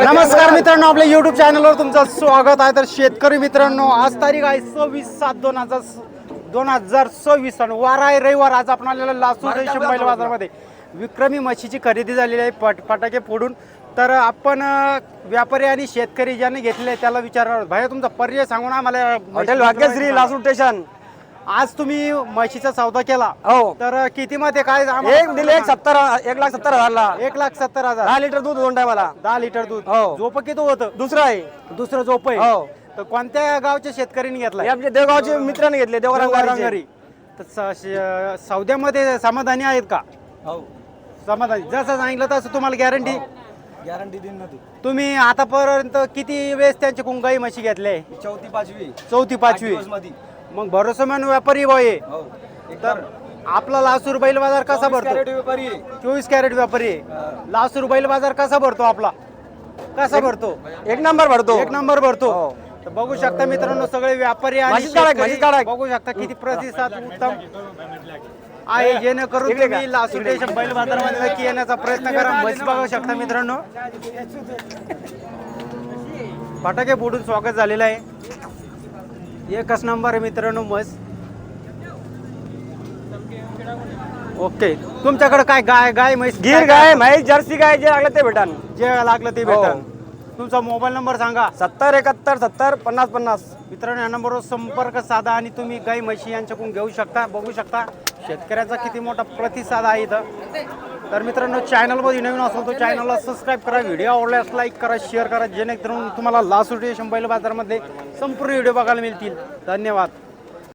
नमस्कार मित्रांनो, आपल्या युट्यूब चॅनलवर तुमचं स्वागत आहे. तर शेतकरी मित्रांनो, आज तारीख आहे 26/7/2026 आणि वार आहे रविवार. आज आपण आलेला लासूर रेशीम बैल बाजारामध्ये विक्रमी म्हशीची खरेदी झालेली आहे फटाके फोडून. तर आपण व्यापारी आणि शेतकरी ज्यांनी घेतले त्याला विचारणार आहोत. भाई तुमचा परिचय सांगू ना मला. Hotel Bhagyashree Lasur station. आज तुम्ही म्हशीचा सौदा केला हो. तर किती मध्ये काय एक दिले 1,70,000 1,70,000 10 लिटर दूध दोन टायमाला 10 लिटर दूध. हो. झोप किती होतं? दुसरं आहे. दुसरं झोप आहे. हो. तर कोणत्या गावच्या शेतकऱ्यांनी घेतला? हे आमचे देवगावचे मित्रांनी घेतले, देवरांगारी. तर सौद्यामध्ये समाधानी आहेत का? हो. समाधानी. जसं सांगितलं तसं तुम्हाला गॅरंटी देईन ना तू. तुम्ही आतापर्यंत किती वेळेस त्यांचे कुंगाई म्हशी घेतले? चौथी पाचवी. चौथी पाचवी. मग भरोसेमान व्यापारी बॉय. तर आपला लासूर बैल बाजार कसा भरतो? 24 कॅरेट व्यापारी आहे. लासूर बैल बाजार कसा भरतो आपला? कसा भरतो? एक नंबर भरतो. एक नंबर भरतो. हो. तर बघू शकता मित्रांनो, सगळे व्यापारी आणि म्हशीच काढा, शेतकरी म्हशीच काढा. बघू शकता किती प्रतिसाद उत्तम आहे. जेणेकरून तुम्ही लासूर रेशीम बैल बाजारामध्ये नक्की येण्याचा प्रयत्न करा. म्हशी बघू शकता मित्रांनो, फटाके फोडून स्वागत झालेलं आहे. एकच नंबर आहे मित्रांनो म्हस. ओके, तुमच्याकडे काय गाय म्हैस? गिर गाय, म्हैस, जर्सी गाय, जे लागलं ते भेटान. जे लागलं ते भेटन. तुमचा मोबाईल नंबर सांगा. 70 71 70 50 50. मित्रांनो, या नंबरवर संपर्क साधा आणि तुम्ही गाई म्हशी यांच्याकडून घेऊ शकता. बघू शकता शेतकऱ्याचा किती मोठा प्रतिसाद आहे इथं. तर मित्रांनो, चॅनलमध्ये नवीन असेल तर चॅनलला सबस्क्राईब करा, व्हिडिओ आवडल्यास लाईक करा, शेअर करा, जेणेकरून तुम्हाला लासूर रेशीम बैल बाजारामध्ये संपूर्ण व्हिडिओ बघायला मिळतील. धन्यवाद.